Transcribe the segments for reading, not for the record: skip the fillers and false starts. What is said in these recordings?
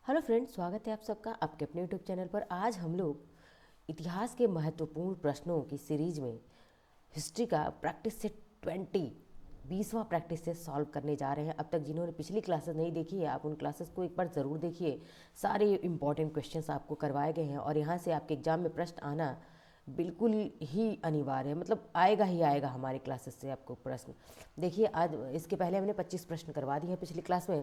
Hello friends, स्वागत है आप सबका आपके अपने यूट्यूब चैनल पर। आज हम लोग इतिहास के महत्वपूर्ण प्रश्नों की सीरीज में हिस्ट्री का प्रैक्टिस से 20वां प्रैक्टिस से सॉल्व करने जा रहे हैं। अब तक जिन्होंने पिछली क्लासेस नहीं देखी है, आप उन क्लासेस को एक बार ज़रूर देखिए। सारे इंपॉर्टेंट क्वेश्चंस आपको करवाए गए हैं और यहाँ से आपके एग्जाम में प्रश्न आना बिल्कुल ही अनिवार्य है, मतलब आएगा ही आएगा हमारी क्लासेस से आपको प्रश्न। देखिए, आज इसके पहले हमने 25 प्रश्न करवा दिए हैं पिछली क्लास में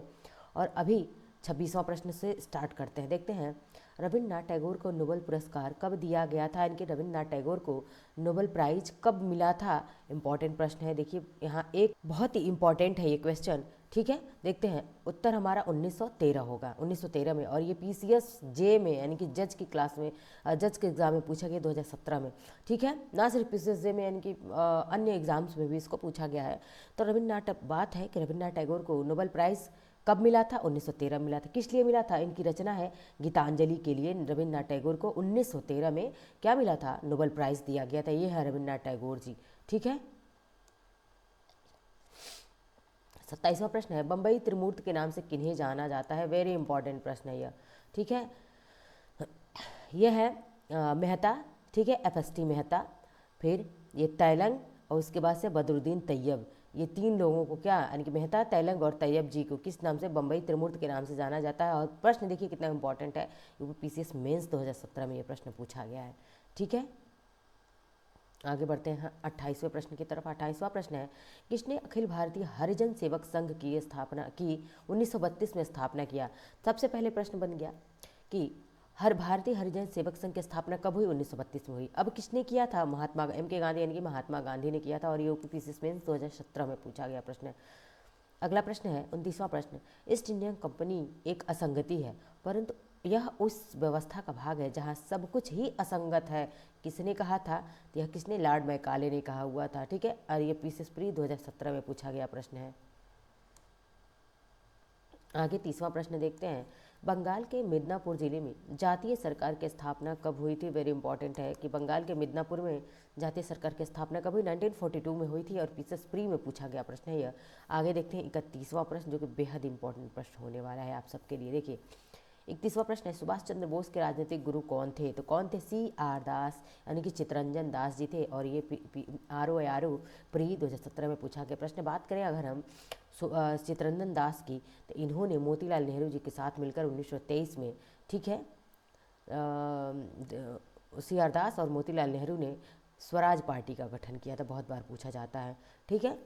और अभी 26वां प्रश्न से स्टार्ट करते हैं। देखते हैं, रविन्द्रनाथ टैगोर को नोबेल पुरस्कार कब दिया गया था? इनके रविन्द्रनाथ टैगोर को नोबेल प्राइज कब मिला था? इंपॉर्टेंट प्रश्न है। देखिए, यहाँ एक बहुत ही इंपॉर्टेंट है ये क्वेश्चन। ठीक है, देखते हैं। उत्तर हमारा 1913 होगा, 1913 में। और ये पीसीएस जे में यानी कि जज की क्लास में, जज के एग्जाम में पूछा गया 2017 में। ठीक है, ना सिर्फ पीसीएस जे में यानी कि अन्य एग्जाम्स में भी इसको पूछा गया है। तो रविन्द्रनाथ, बात है कि रविन्द्रनाथ टैगोर को नोबेल प्राइज़ कब मिला था? 1913 में मिला था। किस लिए मिला था? इनकी रचना है गीतांजलि के लिए रविन्द्रनाथ टैगोर को 1913 में क्या मिला था? नोबेल प्राइज़ दिया गया था। ये है रविन्द्रनाथ टैगोर जी। ठीक है, 27वां प्रश्न है, बम्बई त्रिमूर्ति के नाम से किन्हें जाना जाता है? वेरी इंपॉर्टेंट प्रश्न है यह। ठीक है, यह है मेहता। ठीक है, एफएसटी मेहता, फिर ये तैलंग और उसके बाद से बदरुद्दीन तैयब। ये तीन लोगों को क्या, यानी कि मेहता, तैलंग और तैयब जी को किस नाम से? बम्बई त्रिमूर्ति के नाम से जाना जाता है। और प्रश्न देखिए कितना इंपॉर्टेंट है, यूपीपीसीएस मेंस 2017 में ये प्रश्न पूछा गया है। ठीक है, आगे बढ़ते हैं 28वें प्रश्न की तरफ। 28वां प्रश्न है, किसने अखिल भारतीय हरिजन सेवक संघ की स्थापना की? 1932 में स्थापना किया। सबसे पहले प्रश्न बन गया कि हर भारतीय हरिजन सेवक संघ की स्थापना कब हुई? 1932 में हुई। अब किसने किया था? महात्मा एम के गांधी यानी कि महात्मा गांधी ने किया था। और ये यूपीपीसीएस मेंस 2017 में पूछा गया प्रश्न है। अगला प्रश्न है 29वां प्रश्न, ईस्ट इंडिया कंपनी एक असंगति है, परंतु यह उस व्यवस्था का भाग है जहां सब कुछ ही असंगत है। किसने कहा था? तो यह किसने? लॉर्ड मैकाले ने कहा हुआ था। ठीक है, और ये पीसीएस प्री 2017 में पूछा गया प्रश्न है। आगे 30वां प्रश्न देखते हैं, बंगाल के मिदनापुर जिले में जातीय सरकार की स्थापना कब हुई थी? वेरी इंपॉर्टेंट है कि बंगाल के मिदनापुर में जातीय सरकार की स्थापना कब हुई? 1942 में हुई थी और पीसीएस प्री में पूछा गया प्रश्न है यह। आगे देखते हैं 31वां प्रश्न, जो कि बेहद इंपॉर्टेंट प्रश्न होने वाला है आप सबके लिए। देखिए, 31वां प्रश्न है, सुभाष चंद्र बोस के राजनीतिक गुरु कौन थे? तो कौन थे? CR दास यानी कि चित्तरंजन दास जी थे। और ये RO प्री 2017 में पूछा गया प्रश्न। बात करें अगर हम चित्तरंजन दास की, तो इन्होंने मोतीलाल नेहरू जी के साथ मिलकर 1923 में, ठीक है, CR दास और मोतीलाल नेहरू ने स्वराज पार्टी का गठन किया था। बहुत बार पूछा जाता है। ठीक है,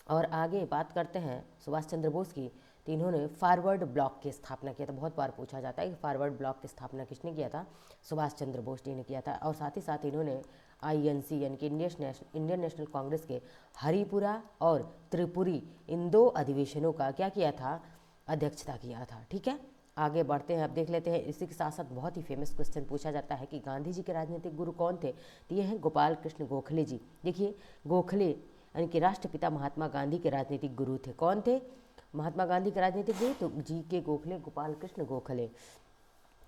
और आगे बात करते हैं सुभाष चंद्र बोस की, तो इन्होंने फॉरवर्ड ब्लॉक की स्थापना किया था। बहुत बार पूछा जाता है कि फॉरवर्ड ब्लॉक की स्थापना किसने किया था? सुभाष चंद्र बोस जी ने किया था। और साथ ही साथ इन्होंने INC यानी कि इंडियन नेशनल कांग्रेस के हरिपुरा और त्रिपुरी इन दो अधिवेशनों का क्या किया था? अध्यक्षता किया था। ठीक है, आगे बढ़ते हैं। अब देख लेते हैं, इसी के साथ साथ बहुत ही फेमस क्वेश्चन पूछा जाता है कि गांधी जी के राजनीतिक गुरु कौन थे? तो ये हैं गोपाल कृष्ण गोखले जी। देखिए, गोखले यानी कि राष्ट्रपिता महात्मा गांधी के राजनीतिक गुरु थे। कौन थे महात्मा गांधी के राजनीतिक गुरु? तो GK गोखले, गोपाल कृष्ण गोखले।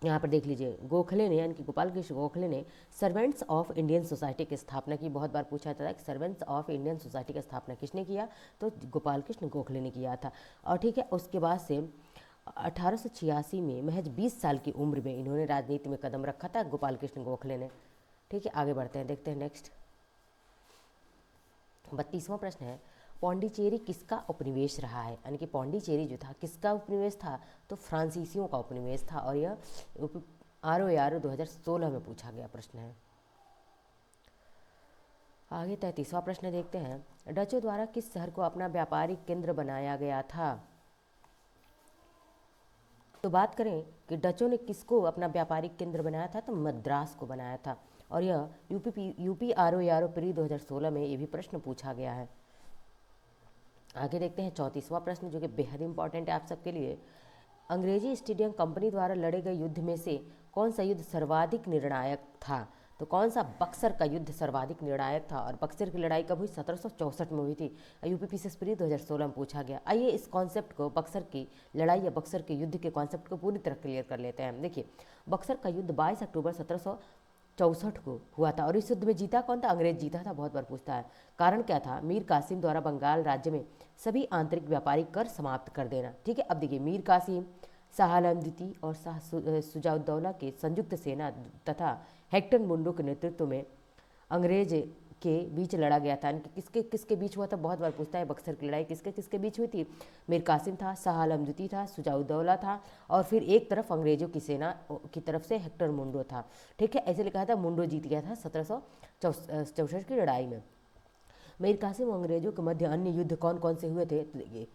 यहाँ पर देख लीजिए, गोखले ने यानी कि गोपाल कृष्ण गोखले ने सर्वेंट्स ऑफ इंडियन सोसाइटी की स्थापना की। बहुत बार पूछा जाता है कि सर्वेंट्स ऑफ इंडियन सोसाइटी की स्थापना किसने किया? तो गोपाल कृष्ण गोखले ने किया था। और ठीक है, उसके बाद से 1886 में महज 20 साल की उम्र में इन्होंने राजनीति में कदम रखा था, गोपाल कृष्ण गोखले ने। ठीक है, आगे बढ़ते हैं, देखते हैं नेक्स्ट। 32वां प्रश्न है, पौंडीचेरी किसका उपनिवेश रहा है? यानी कि पौंडीचेरी जो था किसका उपनिवेश था? तो फ्रांसीसियों का उपनिवेश था। और यह RO 2016 में पूछा गया प्रश्न है। आगे 33वां प्रश्न देखते हैं, डचों द्वारा किस शहर को अपना व्यापारिक केंद्र बनाया गया था? तो बात करें कि डचों ने किसको अपना व्यापारिक केंद्र बनाया था? तो मद्रास को बनाया था। और यह यूपी RO प्री 2016 में ये भी प्रश्न पूछा गया है। आगे देखते हैं 34वां प्रश्न, जो कि बेहद इंपॉर्टेंट है आप सबके लिए। अंग्रेजी ईस्ट इंडिया कंपनी द्वारा लड़े गए युद्ध में से कौन सा युद्ध सर्वाधिक निर्णायक था? तो कौन सा? बक्सर का युद्ध सर्वाधिक निर्णायक था। और बक्सर की लड़ाई कब हुई? 1764 में हुई थी। यूपीपीसीएस प्री 2016 में पूछा गया। आइए इस कॉन्सेप्ट को, बक्सर की लड़ाई या बक्सर के युद्ध के कॉन्सेप्ट को पूरी तरह क्लियर कर लेते हैं। देखिए, बक्सर का युद्ध 22 अक्टूबर 64 को हुआ था। और इस युद्ध में जीता कौन था? अंग्रेज जीता था। बहुत बार पूछता है। कारण क्या था? मीर कासिम द्वारा बंगाल राज्य में सभी आंतरिक व्यापारी कर समाप्त कर देना। ठीक है, अब देखिए, मीर कासिम, शाह आलम द्वितीय और शाह सुजाउद्दौला के संयुक्त सेना तथा हेक्टर मुंडो के नेतृत्व में अंग्रेज के बीच लड़ा गया था। इनके किसके किसके बीच हुआ था? बहुत बार पूछता है। बक्सर की लड़ाई किसके किसके बीच हुई थी? मीर कासिम था, शाह आलम द्वितीय था, सुजाउद्दौला था, और फिर एक तरफ अंग्रेजों की सेना की तरफ से हेक्टर मुंडो था। ठीक है, ऐसे लिखा था। मुंडो जीत गया था 1764 की लड़ाई में। मीर कासिम और अंग्रेजों के मध्य अन्य युद्ध कौन कौन से हुए थे? तो देखिए,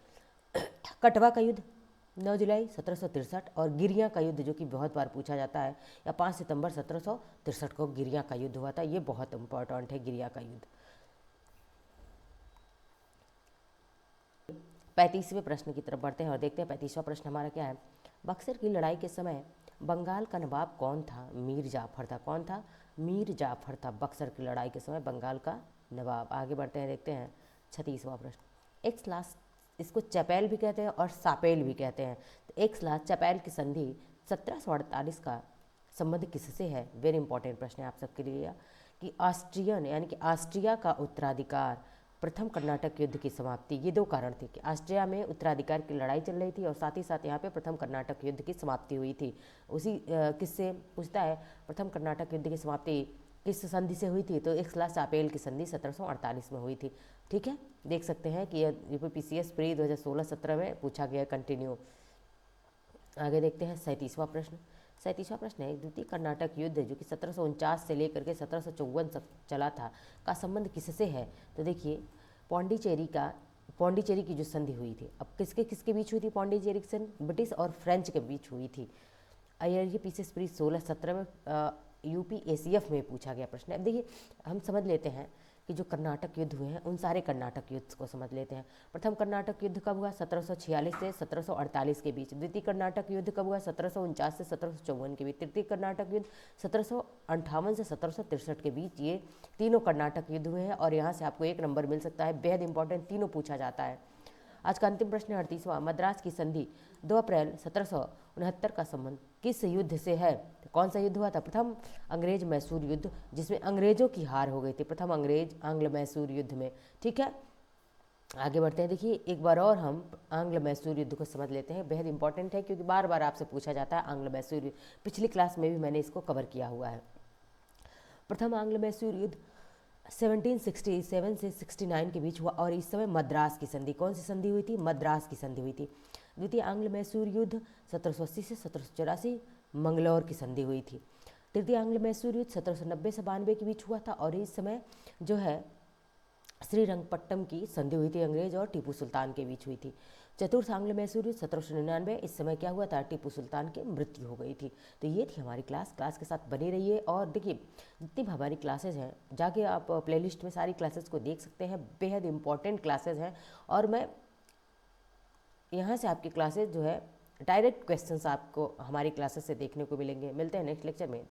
कटवा का युद्ध 9 जुलाई 1763 और गिरिया का युद्ध, जो कि बहुत बार पूछा जाता है, या 5 सितंबर 1763 को गिरिया का युद्ध हुआ था। ये बहुत इंपॉर्टेंट है, गिरिया का युद्ध। 35वें प्रश्न की तरफ बढ़ते हैं और देखते हैं 35वां प्रश्न हमारा क्या है। बक्सर की लड़ाई के समय बंगाल का नवाब कौन था? मीर जाफर था। कौन था? मीर जाफर था। बक्सर की लड़ाई के समय बंगाल का नवाब। आगे बढ़ते हैं, देखते हैं 36वां प्रश्न। एक लास्ट, इसको चपेल भी कहते हैं और सापेल भी कहते हैं। तो एक लास्ट चपेल की संधि 1748 का संबंध किससे है? वेरी इंपॉर्टेंट प्रश्न है आप सबके लिए। कि ऑस्ट्रियन यानी कि ऑस्ट्रिया का उत्तराधिकार, प्रथम कर्नाटक युद्ध की समाप्ति। ये दो कारण थे कि ऑस्ट्रिया में उत्तराधिकार की लड़ाई चल रही थी और साथ ही साथ यहाँ पे प्रथम कर्नाटक युद्ध की समाप्ति हुई थी। उसी किससे पूछता है? प्रथम कर्नाटक युद्ध की समाप्ति किस संधि से हुई थी? तो एक लास्ट चापेल की संधि 1748 में हुई थी। ठीक है, देख सकते हैं कि यूपीपीसीएस प्री 2016-17 में पूछा गया कंटिन्यू। आगे देखते हैं 37वां प्रश्न। 37वां प्रश्न है, द्वितीय कर्नाटक युद्ध जो कि 1749 से लेकर के 1754 तक चला था, का संबंध किससे है? तो देखिए, पौंडीचेरी की जो संधि हुई थी, अब किसके किसके बीच हुई थी पौंडीचेरी की संधि? ब्रिटिश और फ्रेंच के बीच हुई थी। ये पीछे स्प्री 16-17 में यूपीएसीएफ में पूछा गया प्रश्न है। अब देखिए, हम समझ लेते हैं कि जो कर्नाटक युद्ध हुए हैं उन सारे कर्नाटक युद्ध को समझ लेते हैं। प्रथम कर्नाटक युद्ध कब हुआ? 1746 से 1748 के बीच। द्वितीय कर्नाटक युद्ध कब हुआ? 1749 से 1754 के बीच। तृतीय कर्नाटक युद्ध 1758 से 1763 के बीच। ये तीनों कर्नाटक युद्ध हुए हैं और यहाँ से आपको एक नंबर मिल सकता है। बेहद इंपॉर्टेंट, तीनों पूछा जाता है। आज का अंतिम प्रश्न 38वां। मद्रास की संधि 2 अप्रैल 1769 का संबंध किस युद्ध से है? तो कौन सा युद्ध हुआ था? प्रथम अंग्रेज मैसूर युद्ध, जिसमें अंग्रेजों की हार हो गई थी, प्रथम अंग्रेज आंग्ल मैसूर युद्ध में। ठीक है, आगे बढ़ते हैं। देखिए, एक बार और हम आंग्ल मैसूर युद्ध को समझ लेते हैं। बेहद इंपॉर्टेंट है क्योंकि बार बार आपसे पूछा जाता है आंग्ल मैसूर युद्ध। पिछली क्लास में भी मैंने इसको कवर किया हुआ है। प्रथम आंग्ल मैसूर युद्ध 1767 से 69 के बीच हुआ और इस समय मद्रास की संधि, कौन सी संधि हुई थी? मद्रास की संधि हुई थी। द्वितीय आंग्ल मैसूर युद्ध 1780 से 1784 मंगलौर की संधि हुई थी। तृतीय आंग्ल मैसूर युद्ध 1790 से 92 के बीच हुआ था और इस समय जो है श्रीरंगपट्टम की संधि हुई थी, अंग्रेज और टीपू सुल्तान के बीच हुई थी। चतुर्थ आंग्ल मैसूर युद्ध 1799, इस समय क्या हुआ था? टीपू सुल्तान की मृत्यु हो गई थी। तो ये थी हमारी क्लास के साथ बने रहिए। और देखिए, जितनी भी हमारी क्लासेज हैं, जाके आप प्लेलिस्ट में सारी क्लासेस को देख सकते हैं। बेहद इंपॉर्टेंट क्लासेज हैं और मैं यहाँ से आपकी क्लासेज जो है डायरेक्ट क्वेश्चंस आपको हमारी क्लासेस से देखने को मिलेंगे। मिलते हैं नेक्स्ट लेक्चर में।